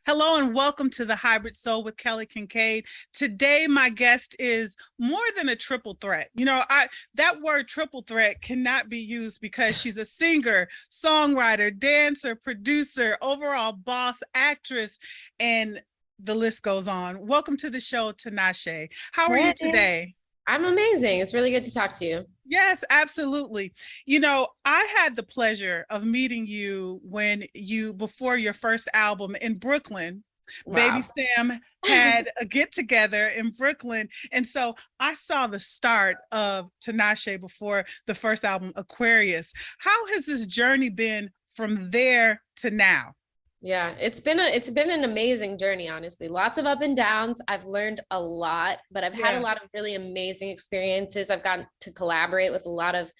Hello and welcome to the Hybrid Soul with Kelly Kinkaid. Today, my guest is more than a triple threat. That word triple threat cannot be used because she's a singer, songwriter, dancer, producer, overall boss, actress, and the list goes on. Welcome to the show, Tinashe. How are you today? I'm amazing. It's really good to talk to you. Yes, absolutely. I had the pleasure of meeting you before your first album in Brooklyn. Baby Wow. Sam had a get together in Brooklyn. And so I saw the start of Tinashe before the first album, Aquarius. How has this journey been from there to now? Yeah, it's been an amazing journey, honestly. Lots of up and downs. I've learned a lot, but I've had a lot of really amazing experiences. I've gotten to collaborate with a lot of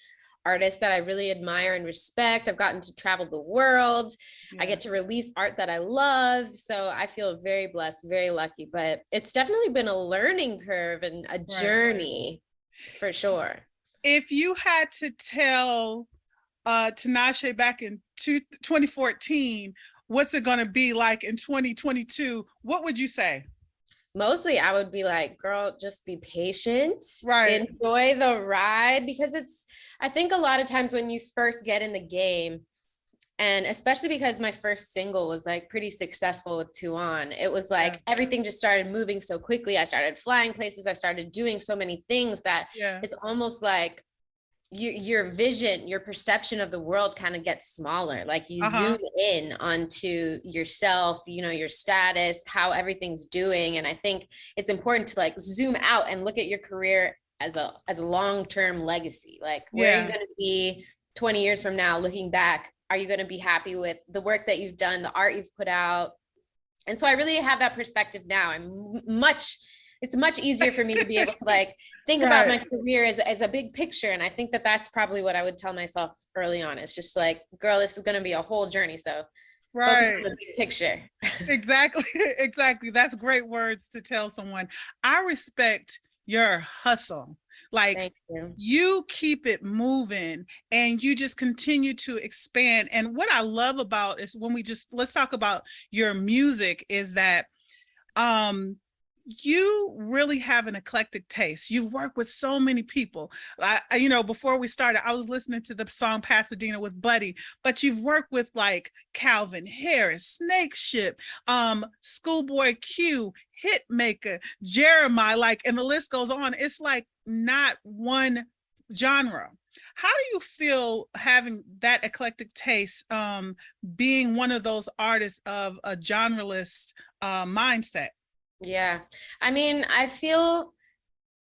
artists that I really admire and respect. I've gotten to travel the world. I get to release art that I love. So I feel very blessed, very lucky, but it's definitely been a learning curve and a journey for sure. If you had to tell Tinashe back in 2014, what's it going to be like in 2022? What would you say? Mostly I would be like, girl, just be patient, enjoy the ride, because I think a lot of times when you first get in the game, and especially because my first single was like pretty successful with Two On, it was like everything just started moving so quickly. I started flying places. I started doing so many things that it's almost like your vision, your perception of the world kind of gets smaller. Like you zoom in onto yourself, your status, how everything's doing. And I think it's important to like zoom out and look at your career as a long-term legacy. Like where are you going to be 20 years from now looking back? Are you going to be happy with the work that you've done, the art you've put out? And so I really have that perspective now. It's much easier for me to be able to like think about my career as a big picture. And I think that that's probably what I would tell myself early on. It's just like, girl, this is going to be a whole journey. So focus on the big picture. Exactly. That's great words to tell someone. I respect your hustle. Like you keep it moving and you just continue to expand. And what I love about is let's talk about your music is that, you really have an eclectic taste. You've worked with so many people. Before we started, I was listening to the song Pasadena with Buddy, but you've worked with like Calvin Harris, Snake Ship, Schoolboy Q, Hitmaker, Jeremiah, and the list goes on. It's like not one genre. How do you feel having that eclectic taste, being one of those artists of a genreless mindset? Yeah. I mean, I feel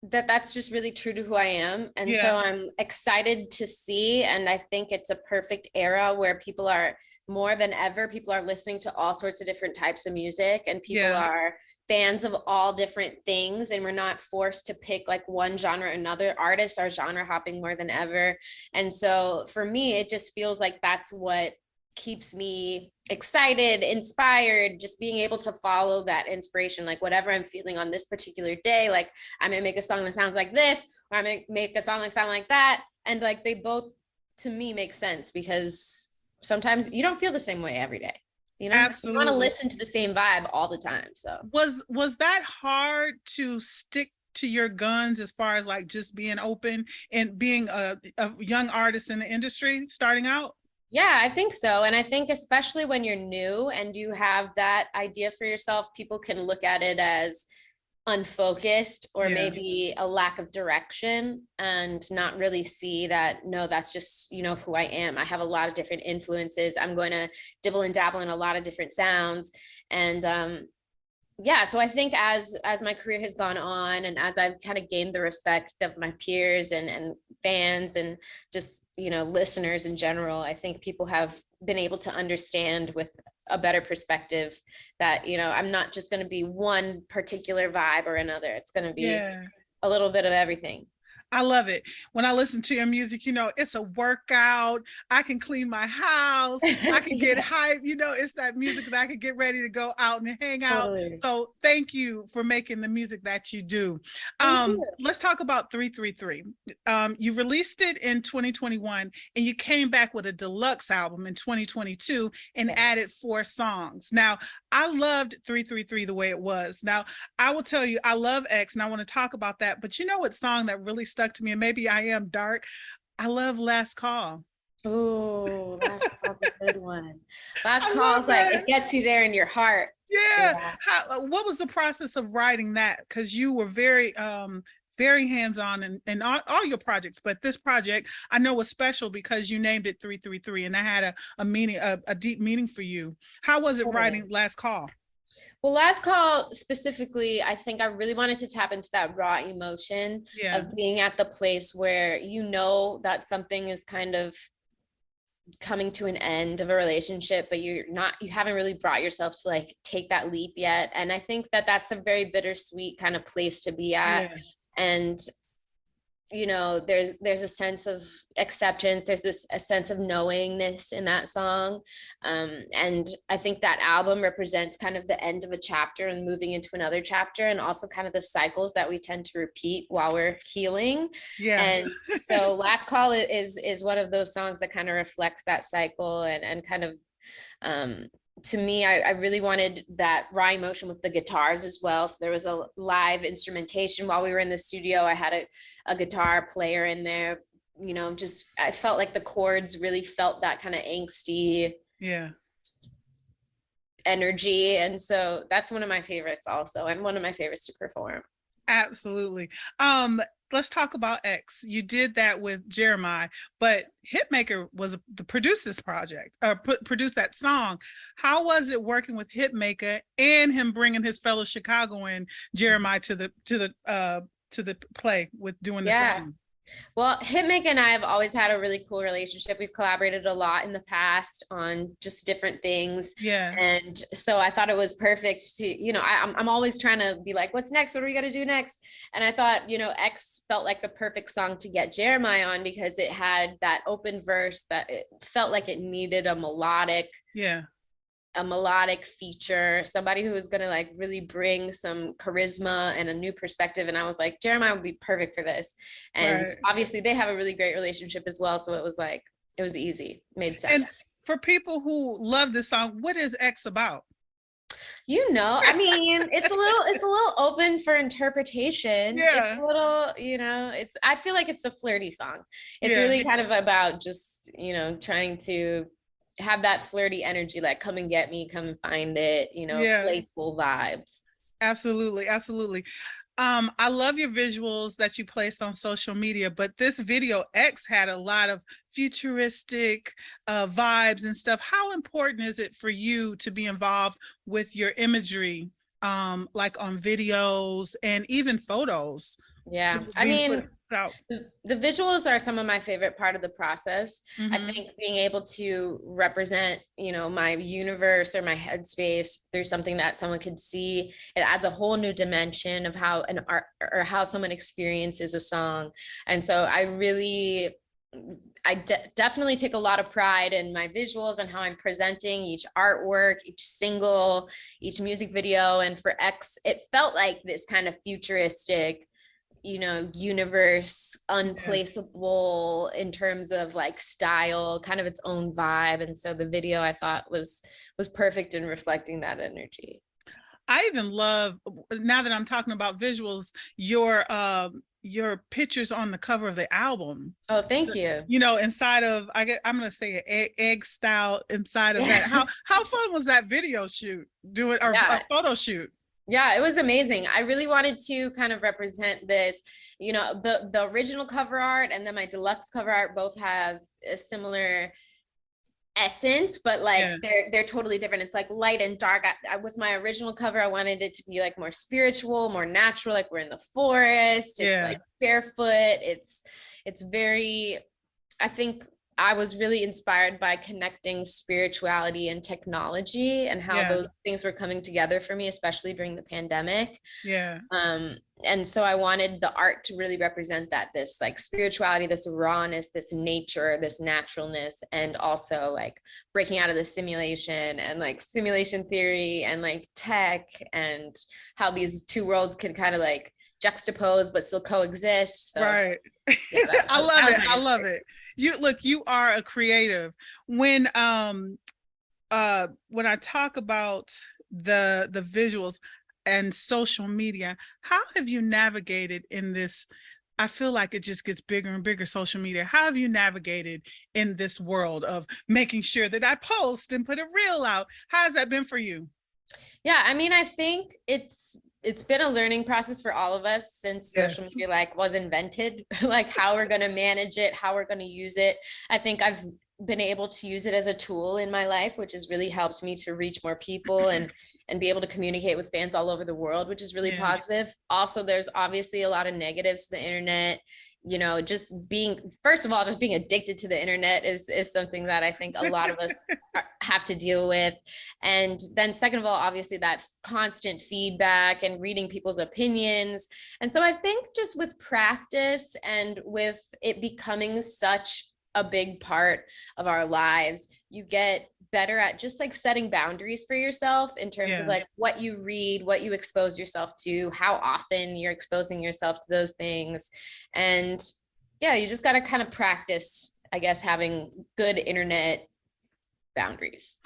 that that's just really true to who I am. And so I'm excited to see. And I think it's a perfect era where people are more than ever, people are listening to all sorts of different types of music and people are fans of all different things. And we're not forced to pick like one genre or another. Artists are genre hopping more than ever. And so for me, it just feels like that's what keeps me excited, inspired, just being able to follow that inspiration, like whatever I'm feeling on this particular day. Like I may make a song that sounds like this, or I may make a song that sounds like that. And like they both to me make sense because sometimes you don't feel the same way every day. Absolutely. You want to listen to the same vibe all the time. So was that hard to stick to your guns as far as like just being open and being a young artist in the industry starting out? Yeah, I think so. And I think especially when you're new and you have that idea for yourself, people can look at it as unfocused or maybe a lack of direction and not really see that, no, that's just, who I am. I have a lot of different influences. I'm going to dibble and dabble in a lot of different sounds. And so I think as my career has gone on and as I've kind of gained the respect of my peers and fans and just, listeners in general, I think people have been able to understand with a better perspective that, I'm not just going to be one particular vibe or another. It's going to be a little bit of everything. I love it. When I listen to your music, it's a workout. I can clean my house. I can get hype. It's that music that I can get ready to go out and hang out. Totally. So thank you for making the music that you do. Let's talk about 333. You released it in 2021 and you came back with a deluxe album in 2022 and added 4 songs. Now, I loved 333 the way it was. Now, I will tell you, I love X and I want to talk about that. But you know what song that really stuck to me? And maybe I am dark. I love Last Call. Oh, Last Call's a good one. Last I Call's love like, that. it gets you there in your heart. Yeah. Yeah. What was the process of writing that? Because you were very hands-on in all your projects, but this project I know was special because you named it 333 and that had a meaning, a deep meaning for you. How was it writing Last Call? Well, Last Call specifically, I think I really wanted to tap into that raw emotion of being at the place where you know that something is kind of coming to an end of a relationship, but you haven't really brought yourself to like take that leap yet. And I think that that's a very bittersweet kind of place to be at. Yeah. And you know, there's a sense of acceptance, there's a sense of knowingness in that song, and I think that album represents kind of the end of a chapter and moving into another chapter, and also kind of the cycles that we tend to repeat while we're healing. Yeah. And so Last Call is one of those songs that kind of reflects that cycle, and kind of to me, I really wanted that raw emotion with the guitars as well. So there was a live instrumentation while we were in the studio. I had a guitar player in there, you know, just, I felt like the chords really felt that kind of angsty energy. And so that's one of my favorites also, and one of my favorites to perform. Absolutely. Let's talk about X. You did that with Jeremiah, but Hitmaker was produced this project, produced that song. How was it working with Hitmaker and him bringing his fellow Chicagoan Jeremiah to the play with doing the song? Well, Hitmaker and I have always had a really cool relationship. We've collaborated a lot in the past on just different things. Yeah. And so I thought it was perfect to, you know, I'm always trying to be like, what's next? What are we going to do next? And I thought, you know, X felt like the perfect song to get Jeremiah on because it had that open verse that it felt like it needed a melodic feature, somebody who was going to like really bring some charisma and a new perspective. And I was like, Jeremiah would be perfect for this. And obviously they have a really great relationship as well. So it was like, it was easy, made sense. And for people who love this song, what is X about? You know, I mean, it's a little open for interpretation. Yeah. It's a little, you know, I feel like it's a flirty song. It's really kind of about just, you know, trying to have that flirty energy, like come and get me, come and find it, you know, playful vibes. Absolutely. Absolutely. I love your visuals that you placed on social media, but this video X had a lot of futuristic vibes and stuff. How important is it for you to be involved with your imagery, like on videos and even photos? Yeah, I mean, the visuals are some of my favorite part of the process. I think being able to represent, you know, my universe or my headspace through something that someone could see, it adds a whole new dimension of how an art or how someone experiences a song. And so I definitely take a lot of pride in my visuals and how I'm presenting each artwork, each single, each music video. And for X, it felt like this kind of futuristic, you know, universe, unplaceable in terms of like style, kind of its own vibe. And so the video I thought was perfect in reflecting that energy. I even love, now that I'm talking about visuals, your pictures on the cover of the album. Oh, thank you. You know, inside of, I'm going to say an egg style inside of that. How fun was that video shoot, a photo shoot? Yeah, it was amazing. I really wanted to kind of represent this, you know, the original cover art and then my deluxe cover art both have a similar essence, but like they're totally different. It's like light and dark. With my original cover, I wanted it to be like more spiritual, more natural, like we're in the forest. It's like barefoot. It's very, I think I was really inspired by connecting spirituality and technology and how those things were coming together for me, especially during the pandemic. Yeah. And so I wanted the art to really represent that, this like spirituality, this rawness, this nature, this naturalness, and also like breaking out of the simulation and like simulation theory and like tech and how these two worlds can kind of like juxtapose but still coexist. So, I love it. I love it. You are a creative. When I talk about the visuals and social media. How have you navigated in this? I feel like it just gets bigger and bigger, social media. How have you navigated in this world of making sure that I post and put a reel out? How has that been for you? Yeah, I mean, I think it's been a learning process for all of us since social Yes. media like was invented, like how we're going to manage it, how we're going to use it. I think I've been able to use it as a tool in my life, which has really helped me to reach more people and be able to communicate with fans all over the world, which is really Yeah. positive. Also, there's obviously a lot of negatives to the internet. You know, just being, first of all, just being addicted to the internet is something that I think a lot of us have to deal with. And then second of all, obviously that constant feedback and reading people's opinions. And so I think just with practice and with it becoming such a big part of our lives, you get better at just like setting boundaries for yourself in terms of like what you read, what you expose yourself to, how often you're exposing yourself to those things. And yeah, you just got to kind of practice, I guess, having good internet boundaries.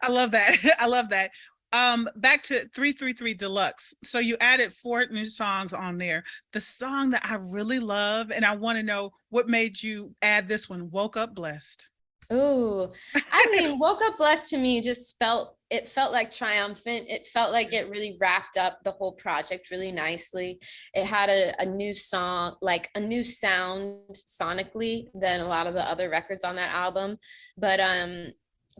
I love that. I love that. Back to 333 Deluxe. So you added 4 new songs on there. The song that I really love, and I want to know what made you add this one, Woke Up Blessed. Oh, I mean, Woke Up Blessed to me just felt like triumphant. It felt like it really wrapped up the whole project really nicely. It had a new song, like a new sound sonically than a lot of the other records on that album. But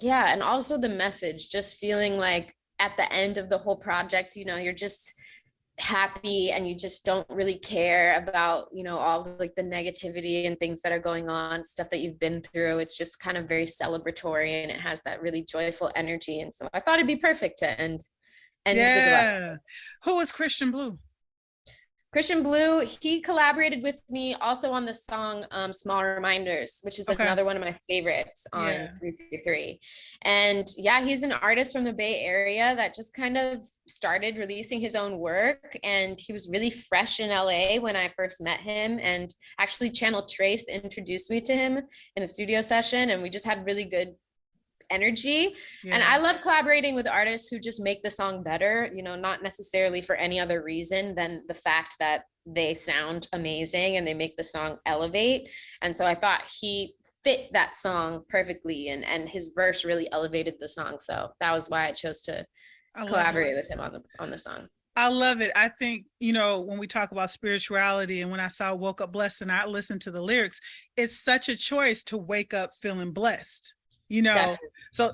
yeah, and also the message, just feeling like at the end of the whole project, you know, you're just happy and you just don't really care about, you know, all the, like the negativity and things that are going on, stuff that you've been through. It's just kind of very celebratory and it has that really joyful energy. And so I thought it'd be perfect to end the deluxe. Who was Christian Blue? Christian Blue, he collaborated with me also on the song Small Reminders, which is another one of my favorites on 333. And yeah, he's an artist from the Bay Area that just kind of started releasing his own work. And he was really fresh in LA when I first met him. And actually Channel Trace introduced me to him in a studio session. And we just had really good energy. And I love collaborating with artists who just make the song better, you know, not necessarily for any other reason than the fact that they sound amazing and they make the song elevate. And so I thought he fit that song perfectly, and his verse really elevated the song. So that was why I chose to collaborate with him on the song. I love it. I think, you know, when we talk about spirituality and when I saw Woke Up Blessed and I listened to the lyrics, it's such a choice to wake up feeling blessed. You know, definitely. So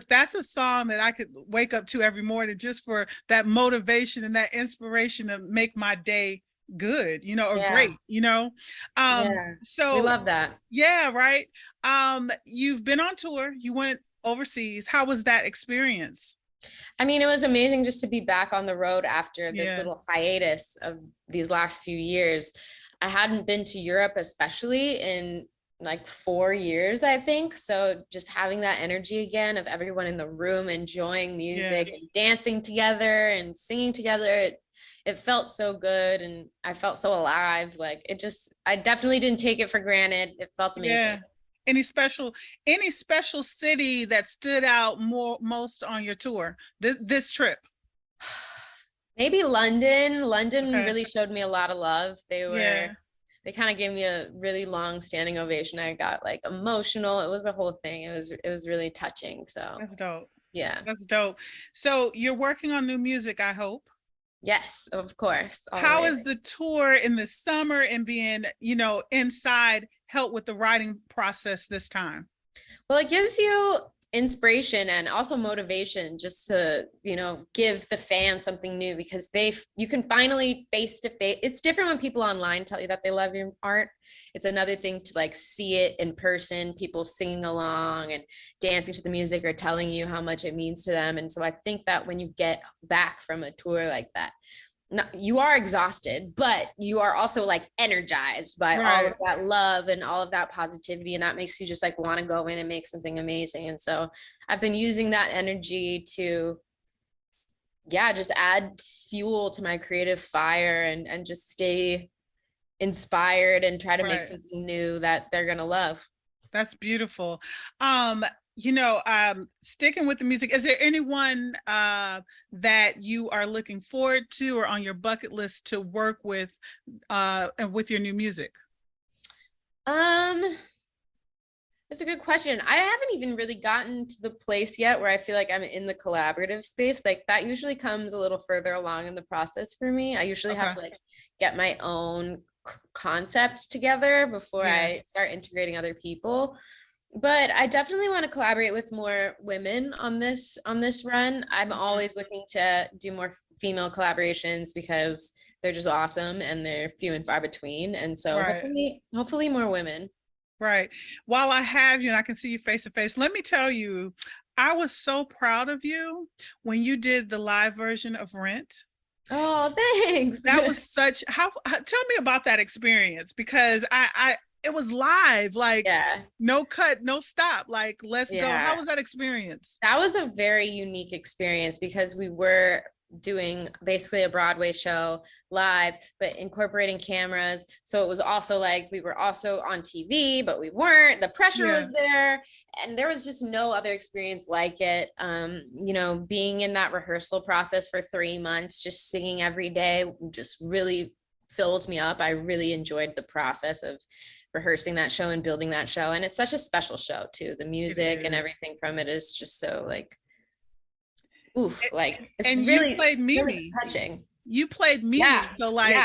that's a song that I could wake up to every morning just for that motivation and that inspiration to make my day good, you know, or great, you know. So we love that. Yeah, right. You've been on tour, you went overseas. How was that experience? I mean, it was amazing just to be back on the road after this little hiatus of these last few years. I hadn't been to Europe, especially in like 4 years, I think. So just having that energy again of everyone in the room enjoying music and dancing together and singing together, it felt so good. And I felt so alive. Like I definitely didn't take it for granted. It felt amazing. Yeah. Any special city that stood out most on your tour, this trip? Maybe London. London really showed me a lot of love. They kind of gave me a really long standing ovation. I got like emotional. It was the whole thing. It was really touching. So that's dope. Yeah. That's dope. So you're working on new music, I hope. Yes, of course. How is the tour in the summer and being, you know, inside help with the writing process this time? Well, it gives you inspiration and also motivation just to, you know, give the fans something new, because you can finally face to face. It's different when people online tell you that they love your art. It's another thing to like see it in person, people singing along and dancing to the music or telling you how much it means to them. And so I think that when you get back from a tour like that, you are exhausted, but you are also like energized by all of that love and all of that positivity. And that makes you just like want to go in and make something amazing. And so I've been using that energy to, just add fuel to my creative fire and just stay inspired and try to make something new that they're going to love. That's beautiful. Sticking with the music, is there anyone that you are looking forward to or on your bucket list to work with and with your new music? That's a good question. I haven't even really gotten to the place yet where I feel like I'm in the collaborative space. Like that usually comes a little further along in the process for me. I usually have to like get my own concept together before I start integrating other people. But I definitely want to collaborate with more women on this run. I'm always looking to do more female collaborations because they're just awesome and they're few and far between. And so hopefully more women. Right. While I have you and I can see you face to face, let me tell you, I was so proud of you when you did the live version of Rent. Oh, thanks. That was tell me about that experience, because it was live, like no cut, no stop, like let's go. How was that experience? That was a very unique experience because we were doing basically a Broadway show live, but incorporating cameras. So it was also like we were also on TV, but we weren't. The pressure was there, and there was just no other experience like it. Being in that rehearsal process for 3 months, just singing every day, just really filled me up. I really enjoyed the process of rehearsing that show and building that show. And it's such a special show too. The music and everything from it is just so like, oof, like it's and really, you played Mimi. Really touching. You played Mimi, so like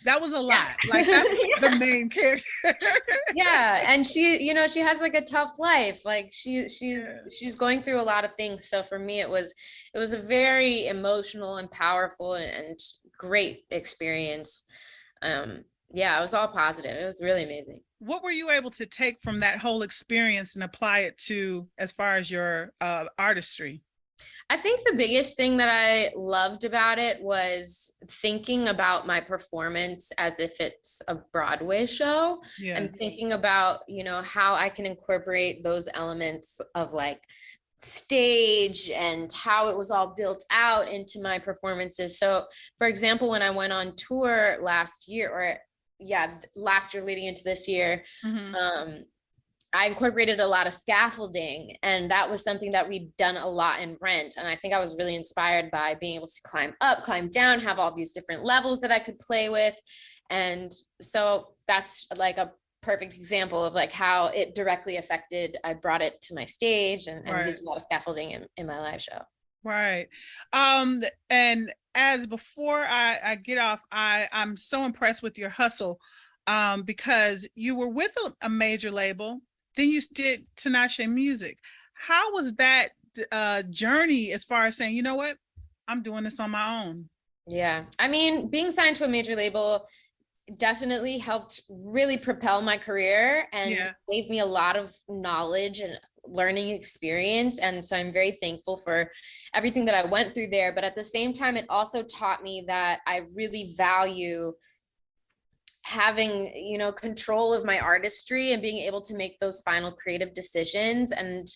that was a lot. Like that's the main character. And she has like a tough life. Like she's going through a lot of things. So for me, it was a very emotional and powerful and great experience. It was all positive. It was really amazing. What were you able to take from that whole experience and apply it to as far as your artistry? I think the biggest thing that I loved about it was thinking about my performance as if it's a Broadway show and thinking about, how I can incorporate those elements of like stage and how it was all built out into my performances. So for example, when I went on tour last year leading into this year, I incorporated a lot of scaffolding, and that was something that we'd done a lot in Rent. And I think I was really inspired by being able to climb up, climb down, have all these different levels that I could play with. And so that's like a perfect example of like how it directly affected, I brought it to my stage and used a lot of scaffolding in my live show. Right. And as before I get off, I'm so impressed with your hustle, because you were with a major label. Then you did Tinashe Music. How was that journey as far as saying, you know what, I'm doing this on my own? Yeah, I mean, being signed to a major label definitely helped really propel my career and gave me a lot of knowledge and learning experience. And so I'm very thankful for everything that I went through there. But at the same time, it also taught me that I really value having control of my artistry and being able to make those final creative decisions. And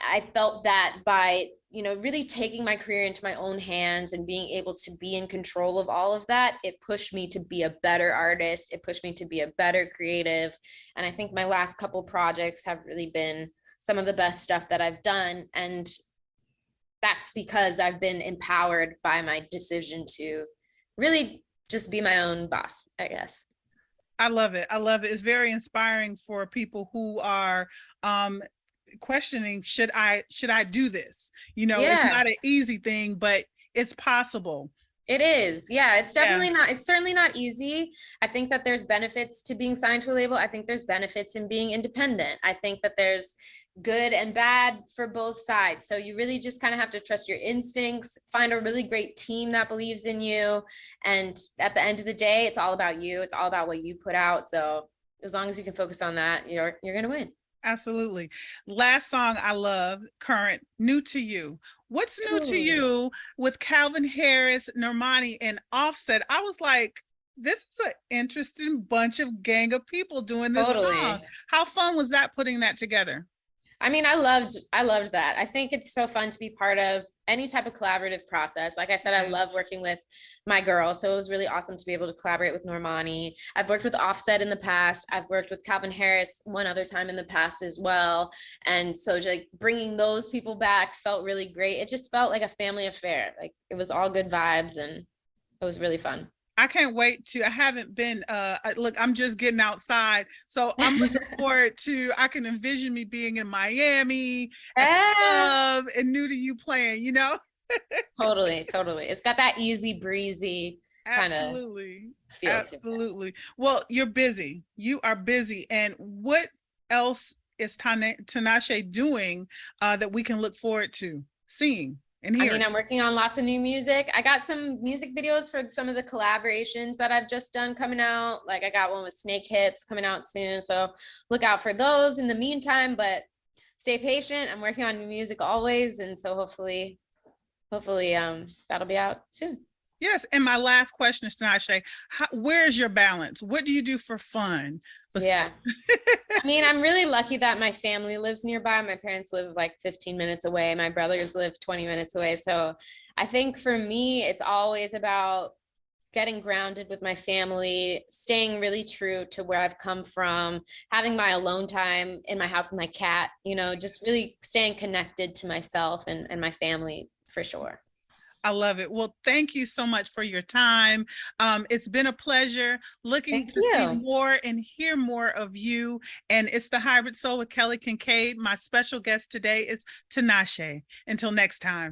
I felt that by really taking my career into my own hands and being able to be in control of all of that, it pushed me to be a better artist. It pushed me to be a better creative. And I think my last couple projects have really been some of the best stuff that I've done. And that's because I've been empowered by my decision to really just be my own boss, I guess. I love it. It's very inspiring for people who are questioning, should I do this? It's not an easy thing, but it's possible. It is. Yeah, it's definitely not. It's certainly not easy. I think that there's benefits to being signed to a label. I think there's benefits in being independent. I think that there's good and bad for both sides. So you really just kind of have to trust your instincts, find a really great team that believes in you. And at the end of the day, it's all about you. It's all about what you put out. So as long as you can focus on that, you're going to win. Absolutely. Last song I love, current, New to You. What's new to you with Calvin Harris, Normani, and Offset? I was like, this is an interesting bunch of gang of people doing this song. How fun was that, putting that together? I mean, I loved that. I think it's so fun to be part of any type of collaborative process. Like I said, I love working with my girls. So it was really awesome to be able to collaborate with Normani. I've worked with Offset in the past. I've worked with Calvin Harris one other time in the past as well. And so like bringing those people back felt really great. It just felt like a family affair. Like it was all good vibes and it was really fun. I can't wait to, I haven't been, look, I'm just getting outside. So I'm looking forward to, I can envision me being in Miami at the club and new to you playing, you know? Totally. It's got that easy breezy kind of feel. Absolutely. Well, you're busy. You are busy. And what else is Tinashe doing that we can look forward to seeing? I mean, I'm working on lots of new music. I got some music videos for some of the collaborations that I've just done coming out. Like I got one with Snake Hips coming out soon. So look out for those in the meantime, but stay patient. I'm working on new music always. And so hopefully that'll be out soon. Yes. And my last question is, Tinashe, where's your balance? What do you do for fun? Yeah. I mean, I'm really lucky that my family lives nearby. My parents live like 15 minutes away. My brothers live 20 minutes away. So I think for me, it's always about getting grounded with my family, staying really true to where I've come from, having my alone time in my house with my cat, you know, just really staying connected to myself and my family for sure. I love it. Well, thank you so much for your time. It's been a pleasure looking to see more and hear more of you. And it's the Hybrid Soul with Kelly Kinkaid. My special guest today is Tinashe. Until next time.